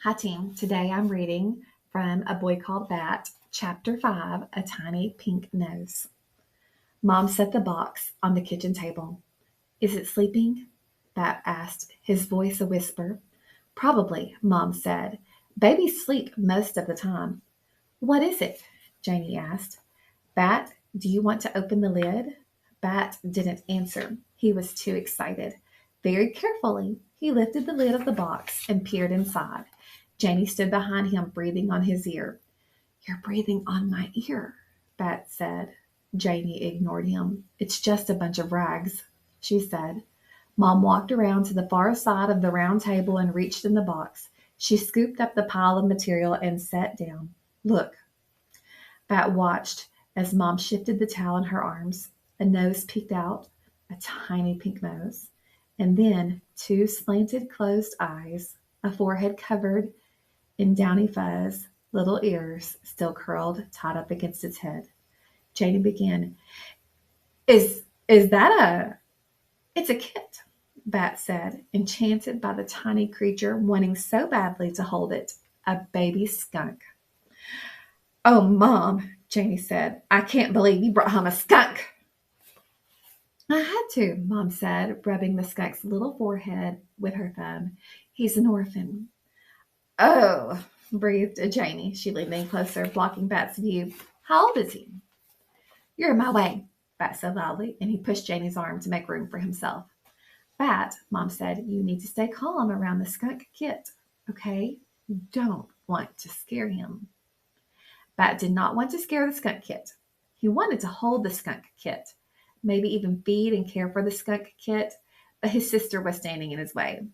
Hi, team. Today I'm reading from A Boy Called Bat, Chapter 5, A Tiny Pink Nose. Mom set the box on the kitchen table. Is it sleeping? Bat asked, his voice a whisper. Probably, Mom said. Babies sleep most of the time. What is it? Janie asked. Bat, do you want to open the lid? Bat didn't answer. He was too excited. Very carefully, he lifted the lid of the box and peered inside. Janie stood behind him, breathing on his ear. You're breathing on my ear, Bat said. Janie ignored him. It's just a bunch of rags, she said. Mom walked around to the far side of the round table and reached in the box. She scooped up the pile of material and sat down. Look, Bat watched as Mom shifted the towel in her arms. A nose peeked out, a tiny pink nose, and then two slanted closed eyes, a forehead covered in downy fuzz, little ears still curled tied up against its head. Janie began, Is that a It's a kit, Bat said, enchanted by the tiny creature wanting so badly to hold it. A baby skunk. Oh, Mom, Janie said, I can't believe you brought home a skunk. I had to, Mom said, rubbing the skunk's little forehead with her thumb. He's an orphan. Oh, breathed Janie. She leaned in closer, blocking Bat's view. How old is he? You're in my way, Bat said loudly, and he pushed Janie's arm to make room for himself. Bat, Mom said, you need to stay calm around the skunk kit, okay? You don't want to scare him. Bat did not want to scare the skunk kit. He wanted to hold the skunk kit, maybe even feed and care for the skunk kit, but his sister was standing in his way.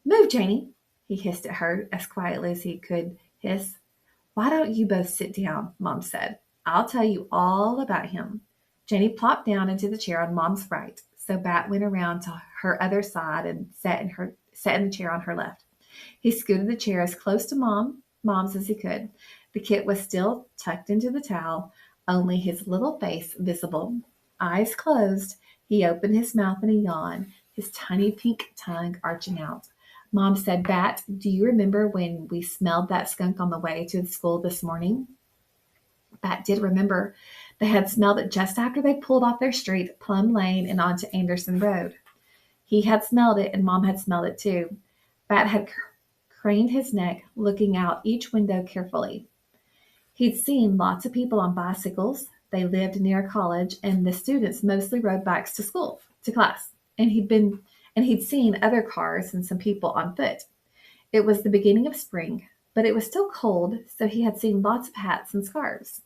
Move, Janie, he hissed at her as quietly as he could hiss. Why don't you both sit down, Mom said. I'll tell you all about him. Janie plopped down into the chair on Mom's right, so Bat went around to her other side and sat in the chair on her left. He scooted the chair as close to Mom's as he could. The kit was still tucked into the towel, only his little face visible. Eyes closed, he opened his mouth in a yawn, his tiny pink tongue arching out. Mom said, Bat, do you remember when we smelled that skunk on the way to the school this morning? Bat did remember. They had smelled it just after they pulled off their street, Plum Lane, and onto Anderson Road. He had smelled it, and Mom had smelled it too. Bat had craned his neck, looking out each window carefully. He'd seen lots of people on bicycles. They lived near a college, and the students mostly rode bikes to class. And he'd seen other cars and some people on foot. It was the beginning of spring, but it was still cold, so he had seen lots of hats and scarves.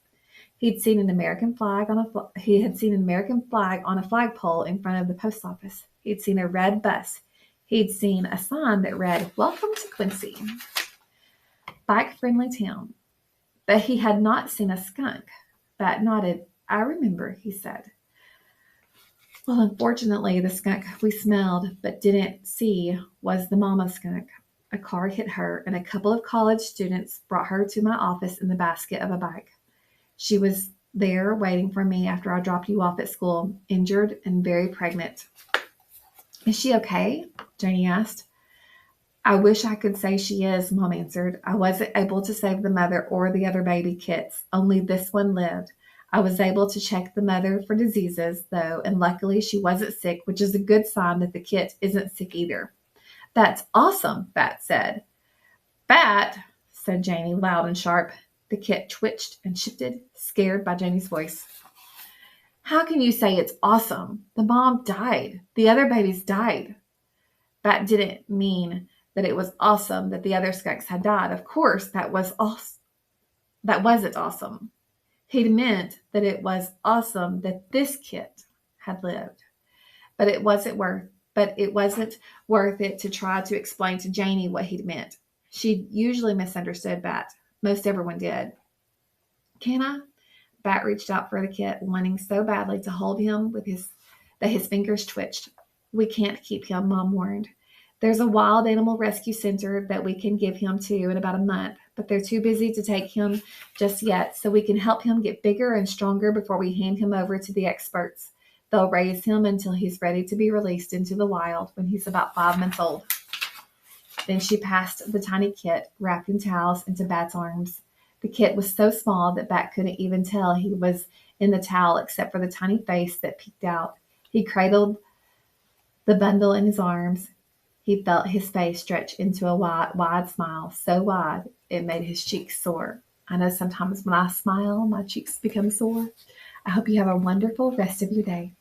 He had seen an American flag on a flagpole in front of the post office. He'd seen a red bus. He'd seen a sign that read, Welcome to Quincy, bike-friendly town. But he had not seen a skunk. Bat nodded. I remember, he said. Well, unfortunately, the skunk we smelled but didn't see was the mama skunk. A car hit her, and a couple of college students brought her to my office in the basket of a bike. She was there waiting for me after I dropped you off at school, injured and very pregnant. Is she okay? Janie asked. I wish I could say she is, Mom answered. I wasn't able to save the mother or the other baby kits. Only this one lived. I was able to check the mother for diseases, though, and luckily she wasn't sick, which is a good sign that the kit isn't sick either. That's awesome, Bat said. Bat, said Janie, loud and sharp. The kit twitched and shifted, scared by Janie's voice. How can you say it's awesome? The mom died. The other babies died. Bat didn't mean that it was awesome that the other skunks had died. Of course, that wasn't awesome. He'd meant that it was awesome that this kit had lived. But it wasn't worth it to try to explain to Janie what he'd meant. She usually misunderstood Bat. Most everyone did. Can I? Bat reached out for the kit, wanting so badly to hold him that his fingers twitched. We can't keep him, Mom warned. There's a wild animal rescue center that we can give him to in about a month, but they're too busy to take him just yet, so we can help him get bigger and stronger before we hand him over to the experts. They'll raise him until he's ready to be released into the wild when he's about 5 months old. Then she passed the tiny kit, wrapped in towels, into Bat's arms. The kit was so small that Bat couldn't even tell he was in the towel except for the tiny face that peeked out. He cradled the bundle in his arms. He felt his face stretch into a wide, wide smile, so wide it made his cheeks sore. I know sometimes when I smile, my cheeks become sore. I hope you have a wonderful rest of your day.